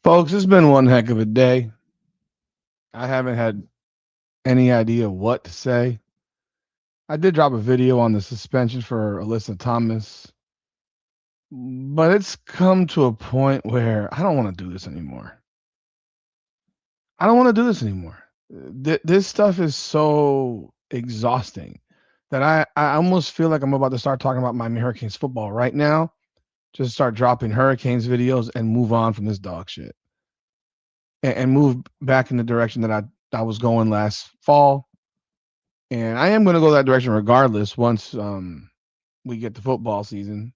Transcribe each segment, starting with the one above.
Folks, it's been one heck of a day. I haven't had any idea what to say. I did drop a video on the suspension for Alyssa Thomas, but it's come to a point where I don't want to do this anymore. I don't want to do this anymore. This stuff is so exhausting that I almost feel like I'm about to start talking about Miami Hurricanes football right now. Just start dropping Hurricanes videos and move on from this dog shit and move back in the direction that I was going last fall. And I am going to go that direction regardless once we get to football season.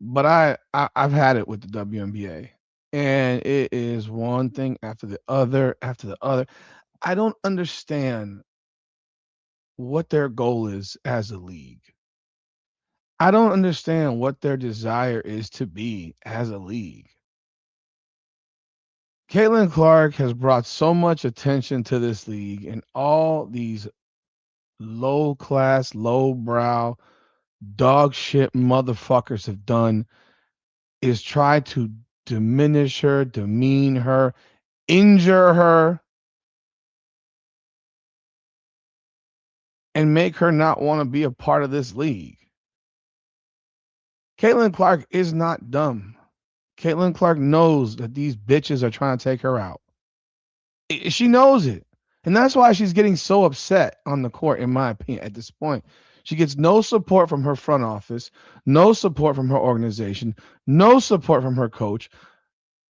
But I've had it with the WNBA, and it is one thing after the other after the other. I don't understand what their goal is as a league. I don't understand what their desire is to be as a league. Caitlin Clark has brought so much attention to this league, and all these low class, low brow, dog shit motherfuckers have done is try to diminish her, demean her, injure her, and make her not want to be a part of this league. Caitlin Clark is not dumb. Caitlin Clark knows that these bitches are trying to take her out. She knows it. And that's why she's getting so upset on the court, in my opinion, at this point. She gets no support from her front office, no support from her organization, no support from her coach,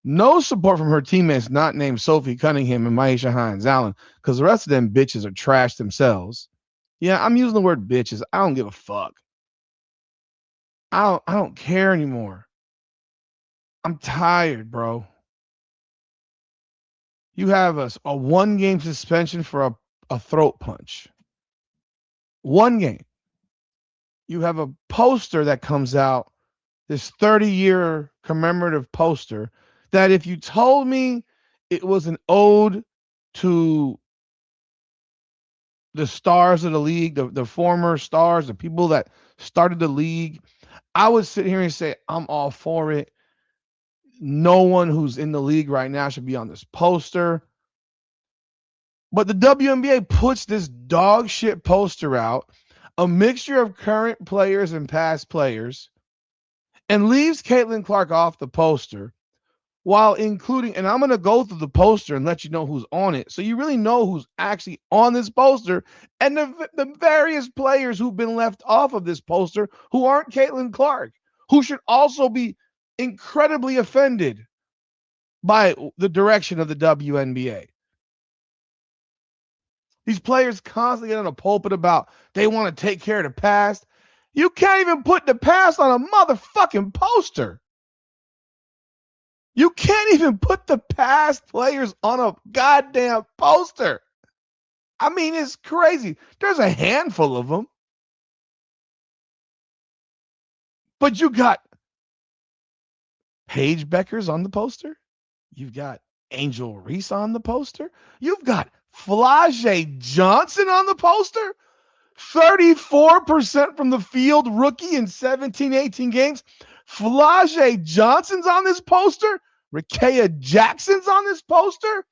no support from her teammates not named Sophie Cunningham and Maisha Hines Allen, because the rest of them bitches are trash themselves. Yeah, I'm using the word bitches. I don't give a fuck. I don't care anymore. I'm tired, bro. You have a one-game suspension for a throat punch. One game. You have a poster that comes out, this 30-year commemorative poster, that if you told me it was an ode to the stars of the league, the former stars, the people that started the league, I would sit here and say, I'm all for it. No one who's in the league right now should be on this poster. But the WNBA puts this dog shit poster out, a mixture of current players and past players, and leaves Caitlin Clark off the poster while including, and I'm going to go through the poster and let you know who's on it. So you really know who's actually on this poster and the various players who've been left off of this poster who aren't Caitlin Clark, who should also be incredibly offended by the direction of the WNBA. These players constantly get on a pulpit about they want to take care of the past. You can't even put the past on a motherfucking poster. You can't even put the past players on a goddamn poster. I mean, it's crazy. There's a handful of them. But you got Paige Beckers on the poster. You've got Angel Reese on the poster. You've got Flau'jae Johnson on the poster. 34% from the field, rookie in 17, 18 games. Flau'jae Johnson's on this poster. Rakea Jackson's on this poster.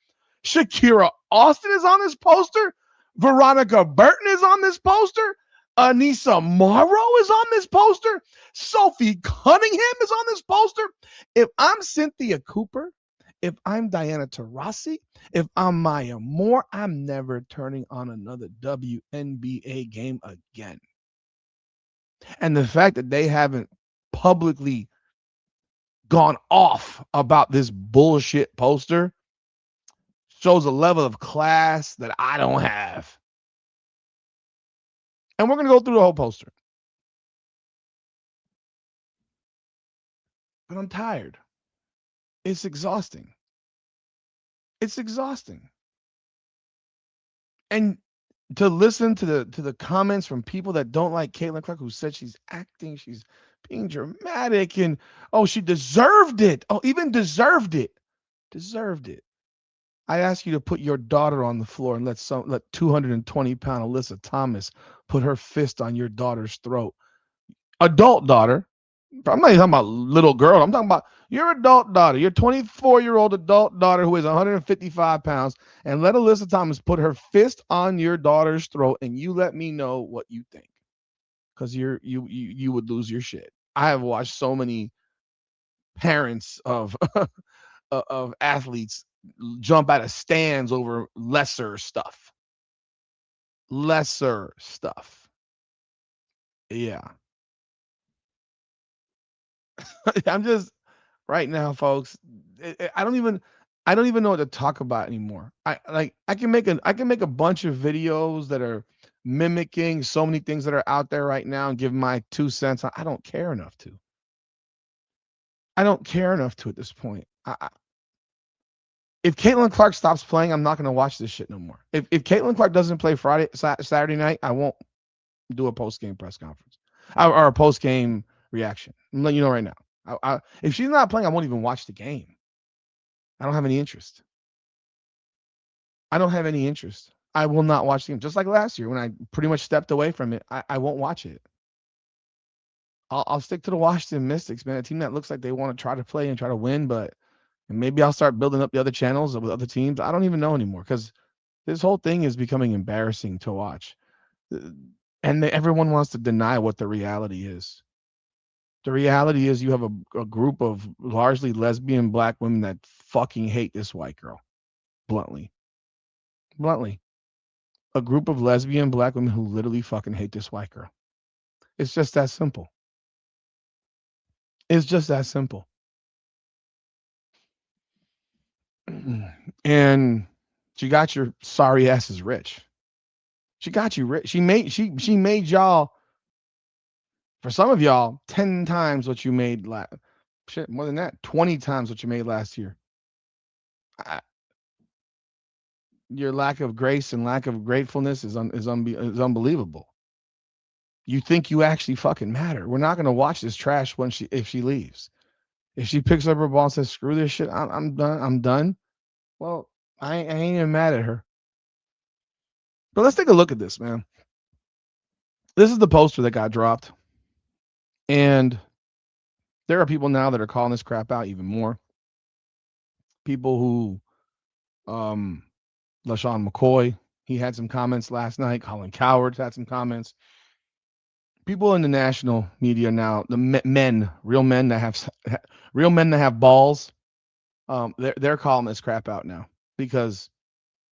Shakira Austin is on this poster. Veronica Burton is on this poster. Anissa Morrow is on this poster. Sophie Cunningham is on this poster. If I'm Cynthia Cooper, if I'm Diana Taurasi, if I'm Maya Moore, I'm never turning on another WNBA game again. And the fact that they haven't publicly gone off about this bullshit poster shows a level of class that I don't have. And we're going to go through the whole poster. But I'm tired. It's exhausting. It's exhausting. And to listen to the comments from people that don't like Caitlin Clark, who said she's acting, she's being dramatic, and oh, she deserved it. Oh, even deserved it. Deserved it. I ask you to put your daughter on the floor and let 220-pound Alyssa Thomas put her fist on your daughter's throat. Adult daughter, I'm not even talking about little girl. I'm talking about your adult daughter, your 24-year-old adult daughter who is 155 pounds, and let Alyssa Thomas put her fist on your daughter's throat, and you let me know what you think, because you would lose your shit. I have watched so many parents of of athletes jump out of stands over lesser stuff. Lesser stuff. Yeah. I'm just right now, folks. I don't even know what to talk about anymore. I can make a bunch of videos that are mimicking so many things that are out there right now and give my 2 cents. I don't care enough to. I don't care enough to at this point. If Caitlin Clark stops playing, I'm not going to watch this shit no more. If Caitlin Clark doesn't play Saturday night, I won't do a post game press conference or a post game reaction. I'm letting you know right now. If she's not playing, I won't even watch the game. I don't have any interest. I don't have any interest. I will not watch the game. Just like last year when I pretty much stepped away from it, I won't watch it. I'll stick to the Washington Mystics, man. A team that looks like they want to try to play and try to win, but maybe I'll start building up the other channels with other teams. I don't even know anymore because this whole thing is becoming embarrassing to watch. And everyone wants to deny what the reality is. The reality is you have a group of largely lesbian black women that fucking hate this white girl. Bluntly. A group of lesbian black women who literally fucking hate this white girl. It's just that simple. It's just that simple. And she got your sorry asses rich. She got you rich. She made y'all, for some of y'all, 10 times what you made last. Shit, more than that, 20 times what you made last year. Your lack of grace and lack of gratefulness is unbelievable. You think you actually fucking matter. We're not going to watch this trash if she leaves. If she picks up her ball and says, screw this shit, I'm done. I'm done. Well, I ain't even mad at her. But let's take a look at this, man. This is the poster that got dropped. And there are people now that are calling this crap out even more. People who, LeSean McCoy, he had some comments last night. Colin Coward had some comments. People in the national media now, the men, real men that have balls, they're calling this crap out now because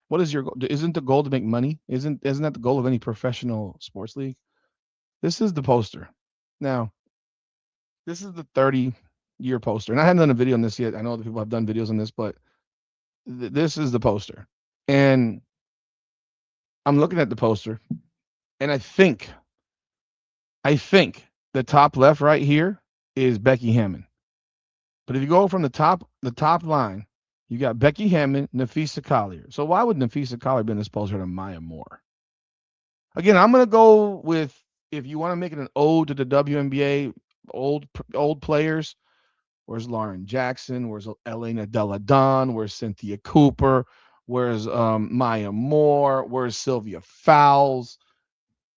what is your goal? Isn't the goal to make money? Isn't that the goal of any professional sports league? This is the poster. Now, this is the 30-year poster, and I haven't done a video on this yet. I know other people have done videos on this, but this is the poster, and I'm looking at the poster, and I think the top left right here is Becky Hammon. But if you go from the top line, you got Becky Hammon, Nafisa Collier. So why would Nafisa Collier be in this poster to Maya Moore? Again, I'm going to go with, if you want to make it an ode to the WNBA, old players, where's Lauren Jackson? Where's Elena Delle Donne? Where's Cynthia Cooper? Where's Maya Moore? Where's Sylvia Fowles?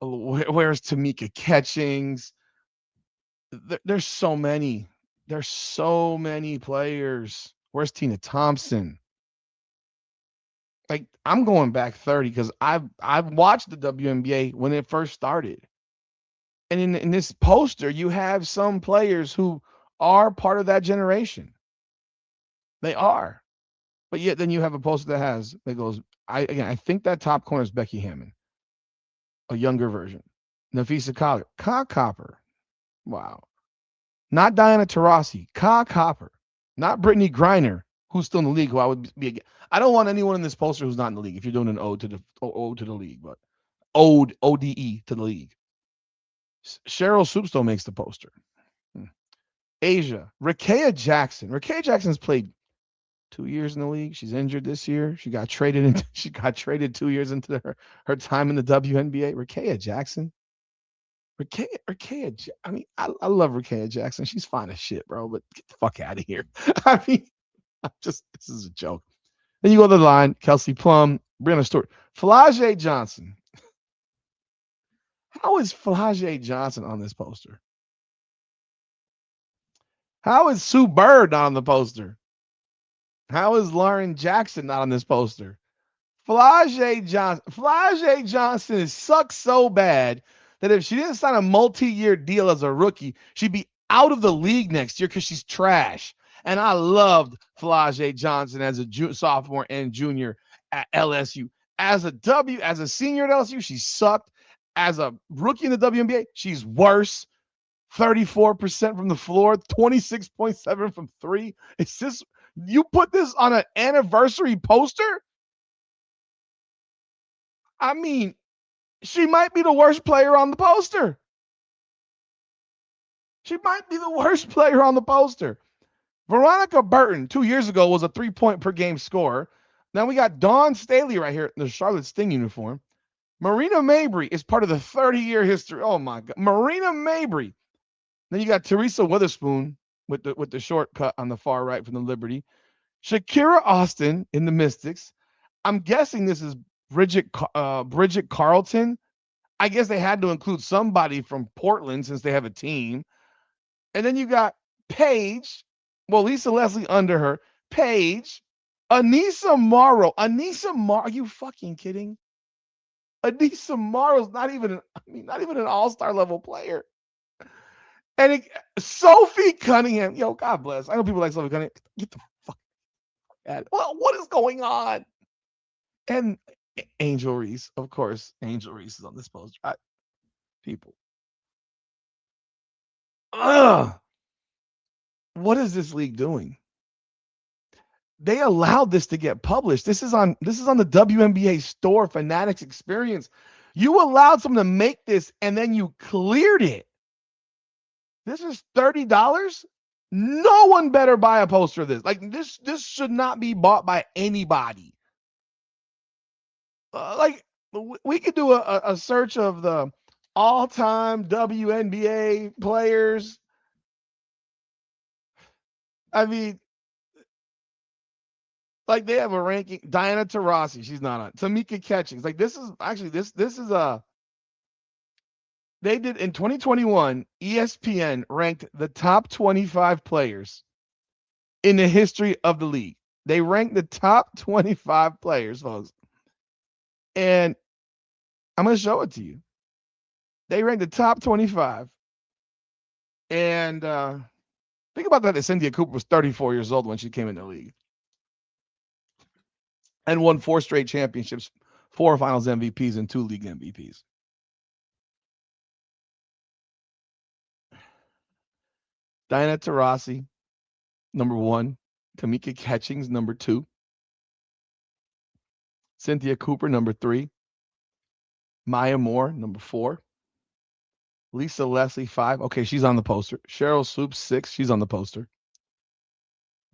Where's Tamika Catchings? There's so many. There's so many players. Where's Tina Thompson? Like, I'm going back 30 because I've watched the WNBA when it first started. And in this poster, you have some players who are part of that generation. They are. But yet then you have a poster that goes, I think that top corner is Becky Hammon, a younger version. Nafisa Collier, Ka Copper. Wow. Not Diana Taurasi, Ka Copper. Not Brittany Griner, who's still in the league, who I would be. I don't want anyone in this poster who's not in the league. If you're doing an ode to the league, but ode to the league. Cheryl Soupstone makes the poster. Asia, Rakea Jackson. Rakea Jackson's played 2 years in the league. She's injured this year. She got traded 2 years into her time in the WNBA. Rakea Jackson. I mean, I love Rakea Jackson. She's fine as shit, bro, but get the fuck out of here. I mean, this is a joke. Then you go to the line, Kelsey Plum, Brianna Stewart, Flau'jae Johnson. How is Flau'jae Johnson on this poster? How is Sue Bird not on the poster? How is Lauren Jackson not on this poster? Flau'jae Johnson sucks so bad that if she didn't sign a multi-year deal as a rookie, she'd be out of the league next year because she's trash. And I loved Flau'jae Johnson as a sophomore and junior at LSU. As a senior at LSU, she sucked. As a rookie in the WNBA, she's worse. 34% from the floor, 26.7 from three. It's just, you put this on an anniversary poster? I mean, she might be the worst player on the poster. She might be the worst player on the poster. Veronica Burton 2 years ago was a 3-point per game scorer. Now we got Dawn Staley right here in the Charlotte Sting uniform. Marina Mabry is part of the 30-year history. Oh my God, Marina Mabry. Then you got Teresa Witherspoon with the shortcut on the far right from the Liberty. Shakira Austin in the Mystics. I'm guessing this is Bridget Carlton. I guess they had to include somebody from Portland since they have a team. And then you got Paige. Well, Lisa Leslie under her. Paige. Anissa Morrow. Are you fucking kidding? Anissa Morrow's not even an all-star level player. And Sophie Cunningham. Yo, God bless. I know people like Sophie Cunningham. Get the fuck out of it. Well, what is going on? And Angel Reese, of course. Angel Reese is on this poster. People. Ugh. What is this league doing? They allowed this to get published. This is on the WNBA store Fanatics Experience. You allowed someone to make this and then you cleared it. This is $30. No one better buy a poster of this. Like this should not be bought by anybody. Like we could do a search of the all-time WNBA players. I mean, like they have a ranking. Diana Taurasi, she's not on. Tamika Catchings. Like this is they did in 2021, ESPN ranked the top 25 players in the history of the league. They ranked the top 25 players, folks. And I'm going to show it to you. They ranked the top 25. And think about that Cynthia Cooper was 34 years old when she came in the league. And won 4 straight championships, 4 finals MVPs, and 2 league MVPs. Diana Taurasi, number 1. Tamika Catchings, number 2. Cynthia Cooper, number 3. Maya Moore, number 4. Lisa Leslie, 5. Okay, she's on the poster. Cheryl Swoops, 6. She's on the poster.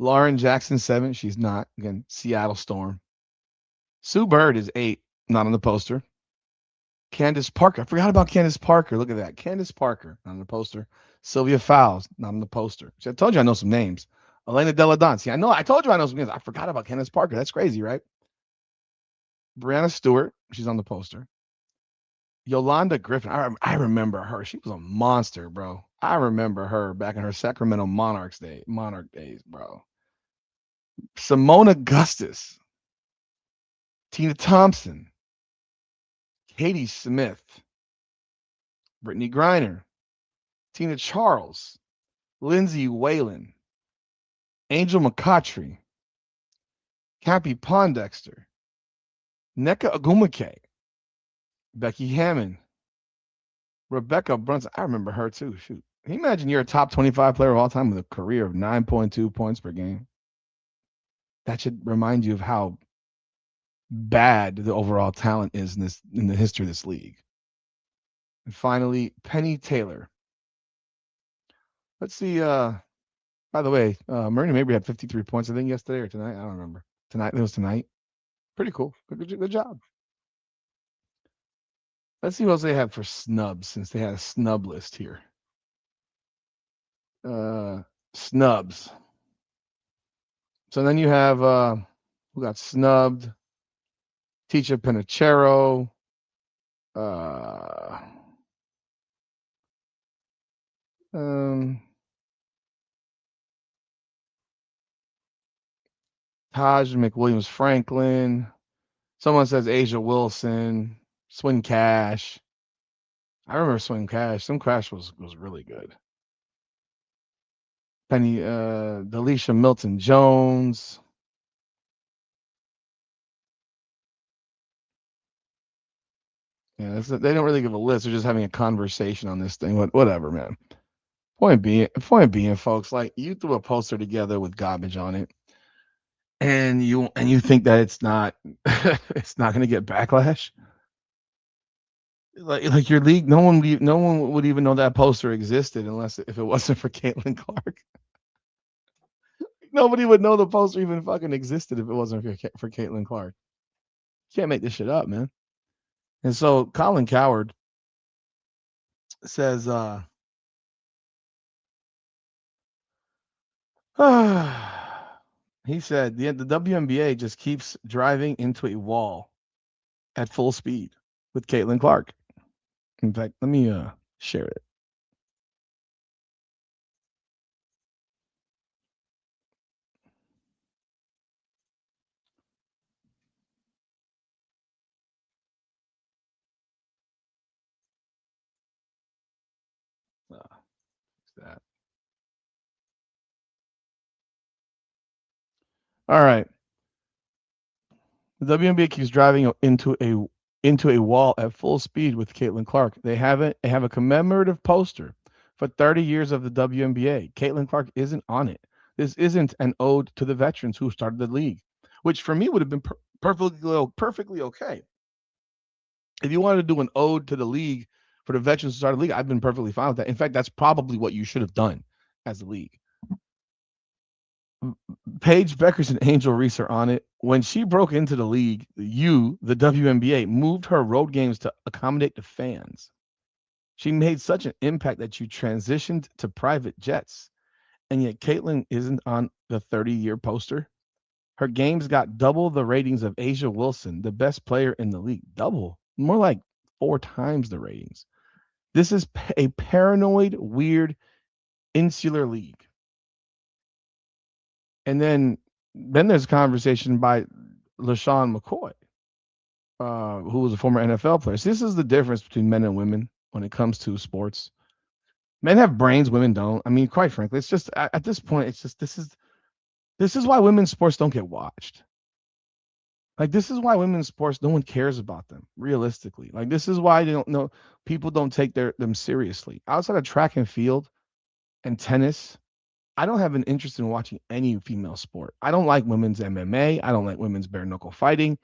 Lauren Jackson, 7. She's not. Again, Seattle Storm. Sue Bird is 8. Not on the poster. Candace Parker. I forgot about Candace Parker. Look at that. Candace Parker on the poster. Sylvia Fowles, not on the poster. I told you I know some names. Elena Della Don. See, I told you I know some names. I forgot about Candace Parker. That's crazy, right? Brianna Stewart. She's on the poster. Yolanda Griffin. I remember her. She was a monster, bro. I remember her back in her Sacramento Monarch days, bro. Simone Augustus. Tina Thompson. Katie Smith. Brittany Griner. Tina Charles. Lindsay Whalen. Angel McCoughtry. Cappy Pondexter. Nneka Ogwumike. Becky Hammond. Rebecca Brunson. I remember her too. Shoot. Can you imagine you're a top 25 player of all time with a career of 9.2 points per game? That should remind you of how bad the overall talent is in the history of this league. And finally, Penny Taylor. Let's see. By the way, Marina Mabry had 53 points, I think, yesterday or tonight. I don't remember. Tonight. It was tonight. Pretty cool. Good job. Let's see what else they have for snubs, since they had a snub list here. Snubs. So then you have who got snubbed? Teacher Pinachero. Taj McWilliams Franklin. Someone says Asia Wilson. Swin Cash. I remember Swin Cash. Swin Cash was really good. Penny, Delisha Milton Jones. Yeah, they don't really give a list. They're just having a conversation on this thing. Whatever, man. Point being, folks, like you threw a poster together with garbage on it, and you think that it's not it's not going to get backlash. Like your league, no one would even know that poster existed unless if it wasn't for Caitlin Clark. Nobody would know the poster even fucking existed if it wasn't for Caitlin Clark. You can't make this shit up, man. And so Colin Coward says, he said the WNBA just keeps driving into a wall at full speed with Caitlin Clark. In fact, let me share it. That. All right. The WNBA keeps driving into a wall at full speed with Caitlin Clark. They have a commemorative poster for 30 years of the WNBA. Caitlin Clark isn't on it. This isn't an ode to the veterans who started the league, which for me would have been perfectly okay. If you wanted to do an ode to the league for the veterans who started the league, I've been perfectly fine with that. In fact, that's probably what you should have done as a league. Paige Beckers and Angel Reese are on it. When she broke into the league, the WNBA, moved her road games to accommodate the fans. She made such an impact that you transitioned to private jets. And yet Caitlin isn't on the 30-year poster. Her games got double the ratings of Asia Wilson, the best player in the league. Double. More like 4 times the ratings. This is a paranoid, weird, insular league. And then there's a conversation by LeSean McCoy, who was a former NFL player. So this is the difference between men and women when it comes to sports. Men have brains, women don't. I mean, quite frankly, it's just at this point, it's just this is why women's sports don't get watched. Like this is why women's sports, no one cares about them realistically. Like this is why they don't know people don't take them seriously. Outside of track and field and tennis, I don't have an interest in watching any female sport. I don't like women's MMA. I don't like women's bare knuckle fighting.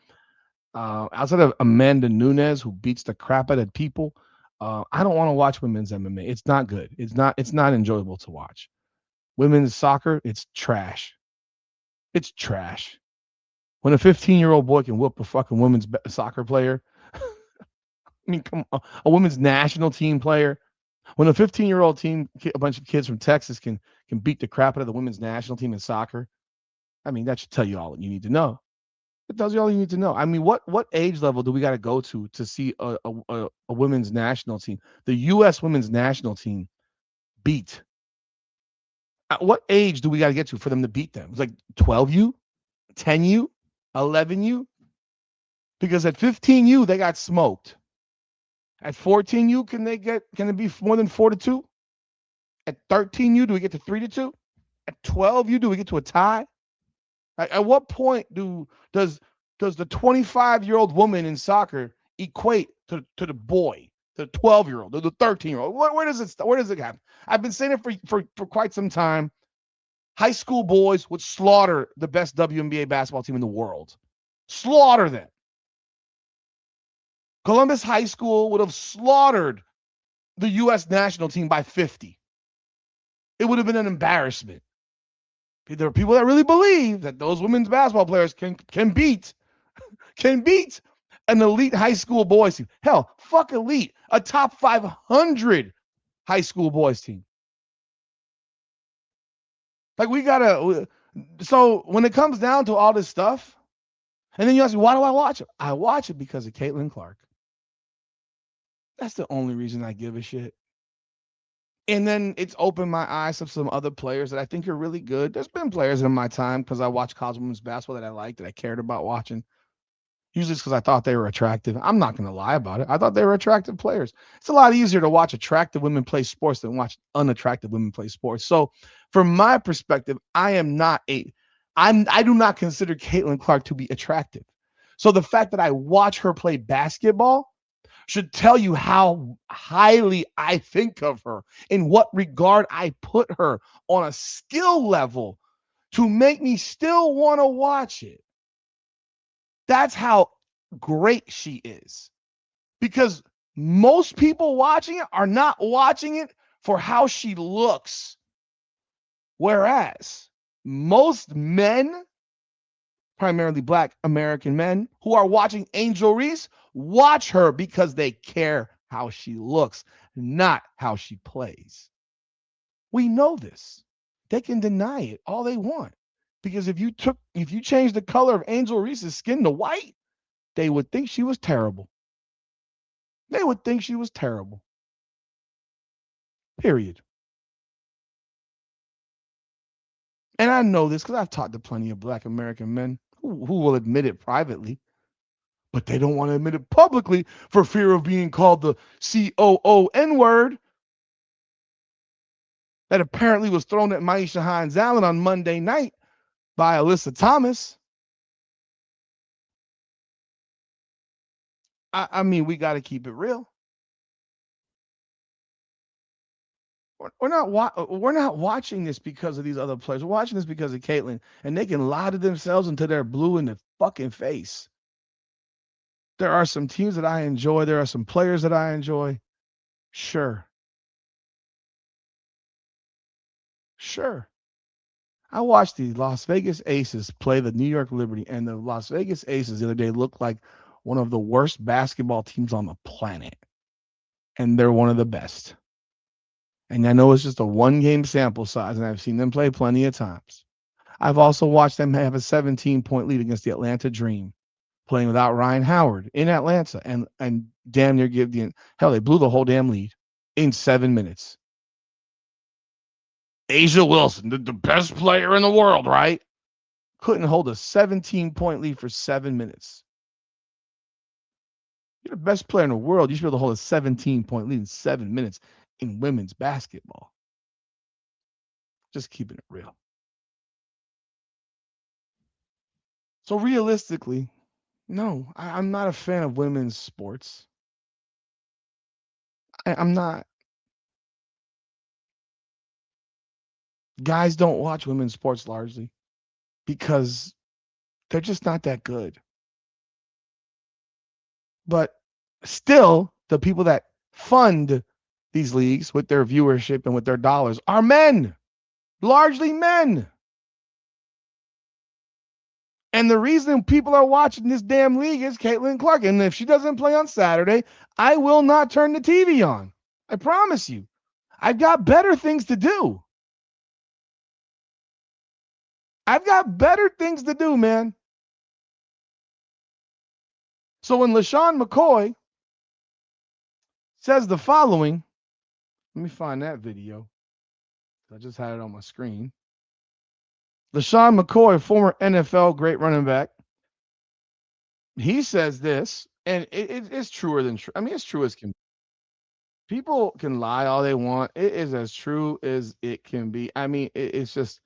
Outside of Amanda Nunes, who beats the crap out of people, I don't want to watch women's MMA. It's not good. It's not enjoyable to watch. Women's soccer, it's trash. It's trash. When a 15-year-old boy can whoop a fucking women's soccer player, I mean, come on, a women's national team player. When a 15-year-old team, a bunch of kids from Texas can beat the crap out of the women's national team in soccer, I mean, that should tell you all you need to know. It tells you all you need to know. I mean, what age level do we got to go to see a women's national team, the U.S. women's national team, beat? At what age do we got to get to for them to beat them? It's like 12U, 10U, 11U, because at 15U they got smoked. At 14U, can it be more than 4-2? At 13U, do we get to 3-2? At 12U, do we get to a tie? At what point does the 25-year-old woman in soccer equate to the boy, the 12-year-old, or the 13-year-old? Where does it happen? I've been saying it for quite some time. High school boys would slaughter the best WNBA basketball team in the world. Slaughter them. Columbus High School would have slaughtered the U.S. national team by 50. It would have been an embarrassment. There are people that really believe that those women's basketball players can beat an elite high school boys team. Hell, fuck elite, a top 500 high school boys team. Like so when it comes down to all this stuff, and then you ask me, why do I watch it? I watch it because of Caitlin Clark. That's the only reason I give a shit. And then it's opened my eyes to some other players that I think are really good. There's been players in my time because I watched college women's basketball that I liked, that I cared about watching. Usually it's because I thought they were attractive. I'm not going to lie about it. I thought they were attractive players. It's a lot easier to watch attractive women play sports than watch unattractive women play sports. So from my perspective, I do not consider Caitlin Clark to be attractive. So the fact that I watch her play basketball should tell you how highly I think of her, in what regard I put her on a skill level to make me still want to watch it. That's how great she is. Because most people watching it are not watching it for how she looks. Whereas most men, primarily Black American men, who are watching Angel Reese, watch her because they care how she looks, not how she plays. We know this. They can deny it all they want. Because if you changed the color of Angel Reese's skin to white, they would think she was terrible. They would think she was terrible. Period. And I know this because I've talked to plenty of Black American men who will admit it privately, but they don't want to admit it publicly for fear of being called the COON word that apparently was thrown at Maisha Hines-Allen on Monday night by Alyssa Thomas. I mean, we got to keep it real. We're not watching this because of these other players. We're watching this because of Caitlin, and they can lie to themselves until they're blue in the fucking face. There are some teams that I enjoy. There are some players that I enjoy. Sure. I watched the Las Vegas Aces play the New York Liberty, and the Las Vegas Aces the other day looked like one of the worst basketball teams on the planet. And they're one of the best. And I know it's just a one-game sample size, and I've seen them play plenty of times. I've also watched them have a 17-point lead against the Atlanta Dream, playing without Ryan Howard in Atlanta, and damn near they blew the whole damn lead in 7 minutes. Asia Wilson, the best player in the world, right? Couldn't hold a 17-point lead for 7 minutes. You're the best player in the world. You should be able to hold a 17-point lead in 7 minutes in women's basketball. Just keeping it real. So realistically, no, I'm not a fan of women's sports. I'm not. Guys don't watch women's sports largely because they're just not that good. But still, the people that fund these leagues with their viewership and with their dollars are men, largely men. And the reason people are watching this damn league is Caitlin Clark. And if she doesn't play on Saturday, I will not turn the TV on. I promise you. I've got better things to do. Man. So when LeSean McCoy says the following, let me find that video. I just had it on my screen. LeSean McCoy, former NFL great running back, he says this, and it's truer than true. I mean, it's true as can be. People can lie all they want. It is as true as it can be. I mean, it's just,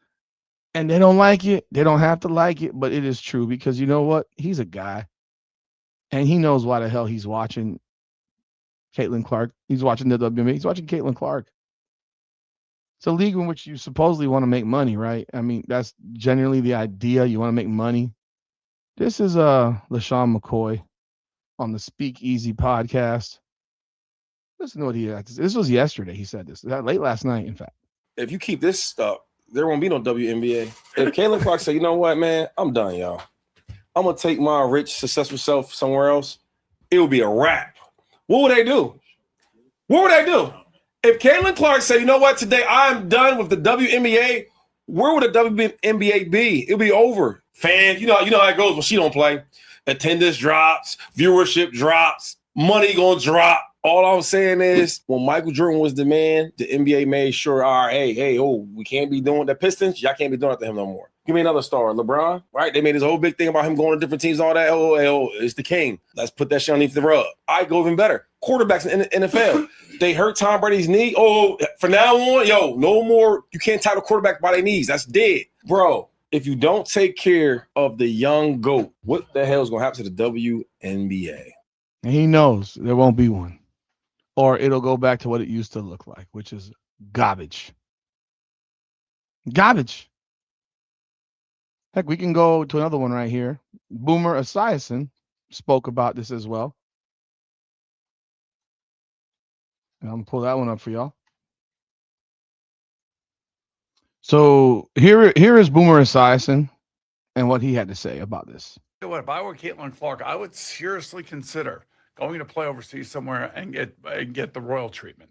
and they don't like it. They don't have to like it, but it is true because you know what? He's a guy, and he knows why the hell he's watching Caitlin Clark. He's watching the WNBA. He's watching Caitlin Clark. It's a league in which you supposedly want to make money, right? I mean, that's generally the idea. You want to make money. This is LeSean McCoy on the Speak Easy podcast. Listen to what he had. This was yesterday. He said this late last night, in fact. If you keep this up, there won't be no WNBA. If Caitlin Clark said, you know what, man, I'm done, y'all. I'm going to take my rich, successful self somewhere else, it will be a wrap. What would they do? If Caitlin Clark said, you know what, today I'm done with the WNBA, where would the WNBA be? It'll be over. Fans, you know how it goes when she don't play. Attendance drops, viewership drops, money gonna drop. All I'm saying is, when Michael Jordan was the man, the NBA made sure, all right, we can't be doing the Pistons. Y'all can't be doing it to him no more. Give me another star, LeBron, right? They made this whole big thing about him going to different teams and all that. It's the king. Let's put that shit underneath the rug. I go even better. Quarterbacks in the NFL. They hurt Tom Brady's knee. From now on, no more. You can't tie the quarterback by their knees. That's dead. Bro, if you don't take care of the young GOAT, what the hell is going to happen to the WNBA? And he knows there won't be one. Or it'll go back to what it used to look like, which is garbage. Garbage. Heck, we can go to another one right here. Boomer Esiason spoke about this as well. And I'm going to pull that one up for y'all. So here is Boomer Esiason and what he had to say about this. If I were Caitlin Clark, I would seriously consider going to play overseas somewhere and get the royal treatment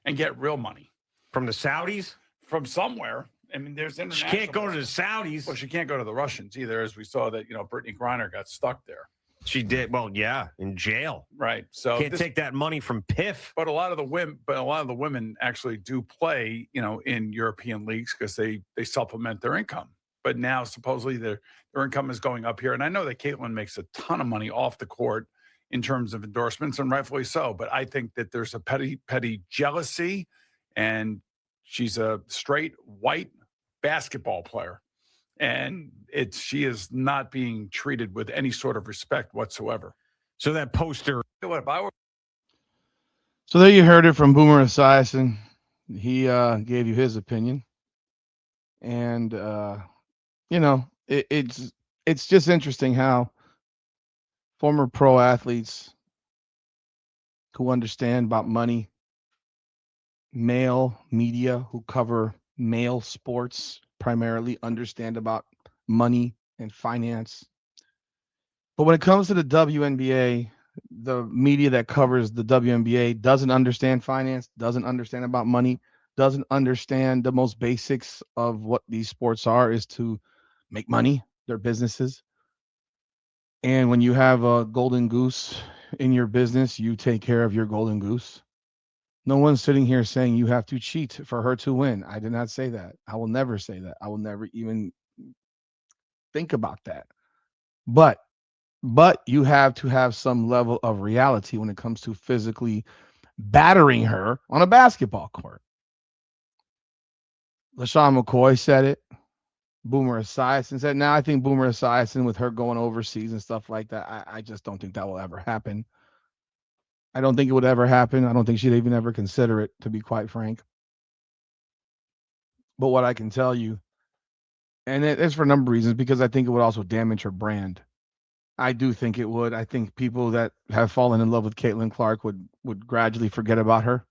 and get real money from the Saudis, from somewhere. I mean, there's international. She can't go to the Saudis. Well, she can't go to the Russians either, as we saw that Brittany Griner got stuck there. She did. Well, yeah, in jail. Right. So can't take that money from PIF. But a lot of the women actually do play, in European leagues because they supplement their income. But now supposedly their income is going up here, and I know that Caitlin makes a ton of money off the court in terms of endorsements, and rightfully so. But I think that there's a petty jealousy, and she's a straight white basketball player, and she is not being treated with any sort of respect whatsoever. So that poster. So there you heard it from Boomer Esiason. He gave you his opinion, and it's just interesting how former pro athletes who understand about money, male media who cover male sports primarily understand about money and finance. But when it comes to the WNBA, the media that covers the WNBA doesn't understand finance, doesn't understand about money, doesn't understand the most basics of what these sports are, is to make money, their businesses. And when you have a golden goose in your business, you take care of your golden goose. No one's sitting here saying you have to cheat for her to win. I did not say that. I will never say that. I will never even think about that. But you have to have some level of reality when it comes to physically battering her on a basketball court. LeSean McCoy said it. Boomer Esiason said, now I think Boomer Esiason, with her going overseas and stuff like that, I just don't think that will ever happen. I don't think it would ever happen. I don't think she'd even ever consider it, to be quite frank. But what I can tell you, and it's for a number of reasons, because I think it would also damage her brand. I do think it would. I think people that have fallen in love with Caitlin Clark would gradually forget about her.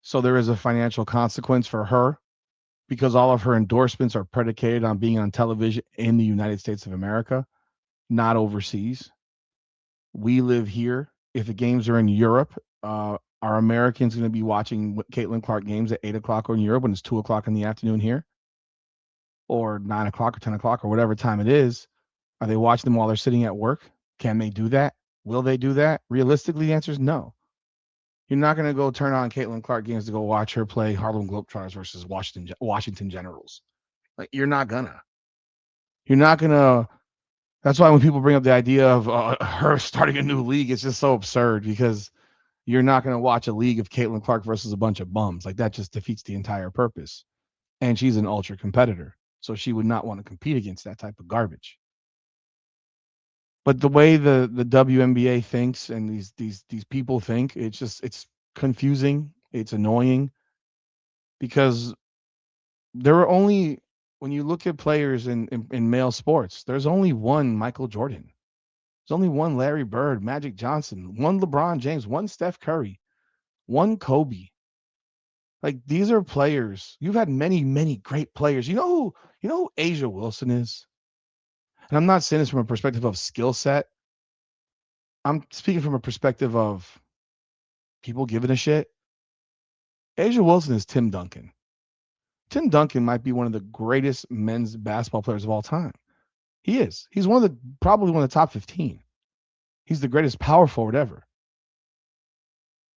So there is a financial consequence for her, because all of her endorsements are predicated on being on television in the United States of America, not overseas. We live here. If the games are in Europe, are Americans going to be watching Caitlin Clark games at 8 o'clock in Europe when it's 2 o'clock in the afternoon here? Or 9 o'clock or 10 o'clock or whatever time it is? Are they watching them while they're sitting at work? Can they do that? Will they do that? Realistically, the answer is no. You're not going to go turn on Caitlin Clark games to go watch her play Harlem Globetrotters versus Washington Generals. Like, you're not gonna. That's why when people bring up the idea of her starting a new league, it's just so absurd, because you're not going to watch a league of Caitlin Clark versus a bunch of bums. Like, that just defeats the entire purpose. And she's an ultra competitor, so she would not want to compete against that type of garbage. But the way the WNBA thinks and these people think, it's confusing. It's annoying, because there are only, when you look at players in male sports, there's only one Michael Jordan. There's only one Larry Bird, Magic Johnson, one LeBron James, one Steph Curry, one Kobe. Like, these are players. You've had many, many great players. You know who Asia Wilson is? And I'm not saying this from a perspective of skill set. I'm speaking from a perspective of people giving a shit. Asia Wilson is Tim Duncan. Tim Duncan might be one of the greatest men's basketball players of all time. He is. He's probably one of the top 15. He's the greatest power forward ever.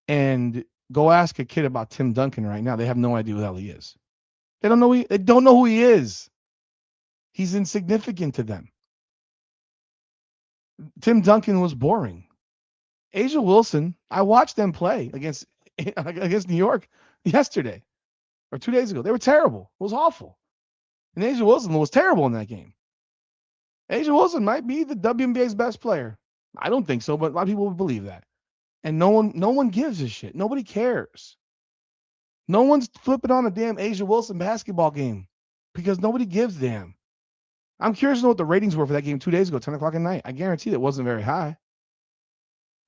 And go ask a kid about Tim Duncan right now. They have no idea who the hell he is. They don't know who he is. He's insignificant to them. Tim Duncan was boring. Asia Wilson, I watched them play against New York yesterday or 2 days ago. They were terrible. It was awful. And Asia Wilson was terrible in that game. Asia Wilson might be the WNBA's best player. I don't think so, but a lot of people would believe that. And no one gives a shit. Nobody cares. No one's flipping on a damn Asia Wilson basketball game because nobody gives a damn. I'm curious to know what the ratings were for that game 2 days ago, 10 o'clock at night. I guarantee that wasn't very high.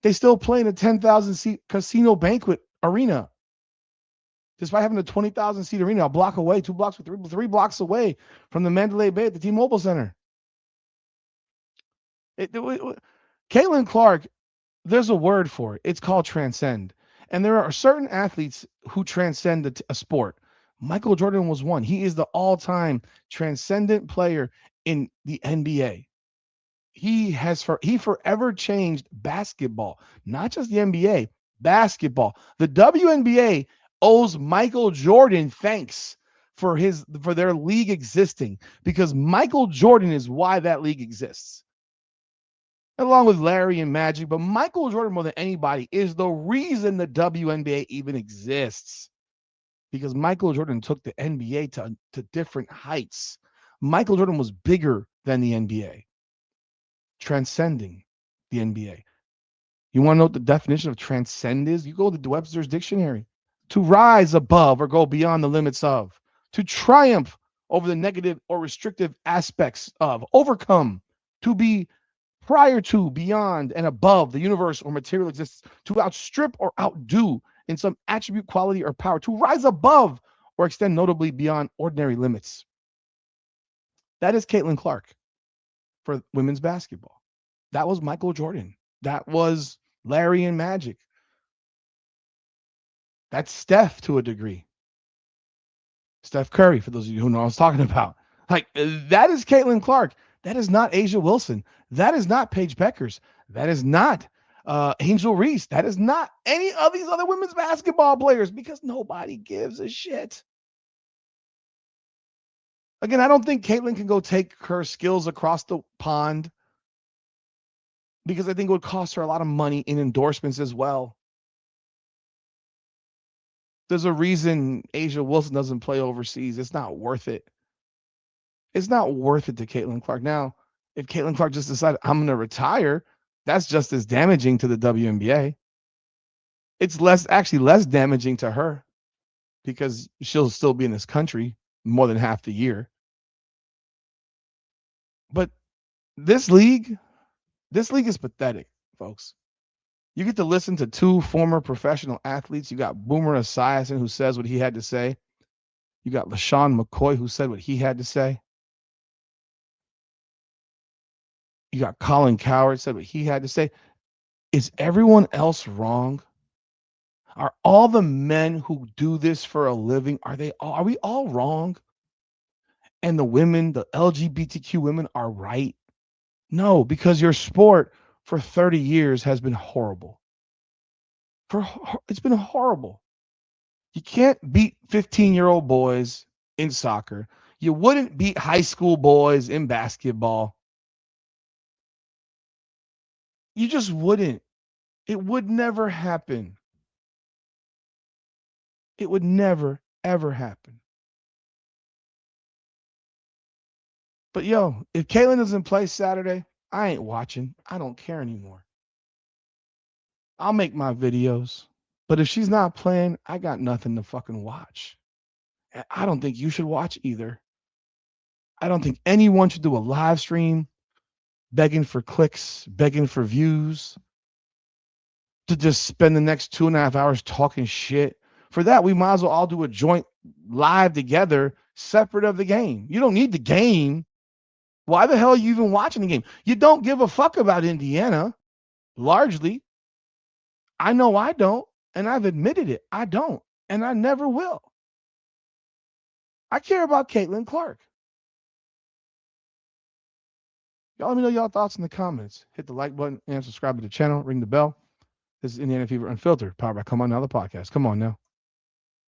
They still play in a 10,000 seat casino banquet arena. Despite having a 20,000 seat arena a block away, 2 blocks, 3 blocks away from the Mandalay Bay at the T-Mobile Center. Caitlin Clark, there's a word for it. It's called transcend. And there are certain athletes who transcend a sport. Michael Jordan was one. He is the all-time transcendent player in the NBA. He forever changed basketball, not just the NBA, basketball. The WNBA owes Michael Jordan thanks for their league existing, because Michael Jordan is why that league exists. Along with Larry and Magic, but Michael Jordan more than anybody is the reason the WNBA even exists. Because Michael Jordan took the NBA to different heights. Michael Jordan was bigger than the NBA, transcending the NBA. You want to know what the definition of transcend is? You go to the Webster's Dictionary. To rise above or go beyond the limits of. To triumph over the negative or restrictive aspects of. Overcome. To be prior to, beyond, and above the universe or material existence. To outstrip or outdo in some attribute, quality, or power. To rise above or extend notably beyond ordinary limits. That is Caitlin Clark for women's basketball. That was Michael Jordan. That was Larry and Magic. That's Steph to a degree. Steph Curry, for those of you who know what I was talking about. Like, that is Caitlin Clark. That is not Asia Wilson. That is not Paige Beckers. That is not Angel Reese. That is not any of these other women's basketball players, because nobody gives a shit. Again, I don't think Caitlin can go take her skills across the pond, because I think it would cost her a lot of money in endorsements as well. There's a reason Asia Wilson doesn't play overseas. It's not worth it. It's not worth it to Caitlin Clark. Now, if Caitlin Clark just decided, I'm going to retire, that's just as damaging to the WNBA. It's less damaging to her, because she'll still be in this country more than half the year. But this league is pathetic, folks. You get to listen to 2 former professional athletes. You got Boomer Esiason, who says what he had to say. You got LeSean McCoy, who said what he had to say. You got Colin Cowherd, said what he had to say. Is everyone else wrong? Are all the men who do this for a living, are we all wrong? And the women, the LGBTQ women, are right? No, because your sport for 30 years has been horrible. It's been horrible. You can't beat 15-year-old boys in soccer. You wouldn't beat high school boys in basketball. You just wouldn't. It would never happen. It would never, ever happen. But if Caitlin doesn't play Saturday, I ain't watching. I don't care anymore. I'll make my videos. But if she's not playing, I got nothing to fucking watch. And I don't think you should watch either. I don't think anyone should do a live stream begging for clicks, begging for views, to just spend the next 2.5 hours talking shit. For that, we might as well all do a joint live together, separate of the game. You don't need the game. Why the hell are you even watching the game? You don't give a fuck about Indiana, largely. I know I don't, and I've admitted it. I don't, and I never will. I care about Caitlin Clark. Y'all let me know y'all thoughts in the comments. Hit the like button and subscribe to the channel. Ring the bell. This is Indiana Fever Unfiltered, powered by Come On Now, the podcast. Come on now.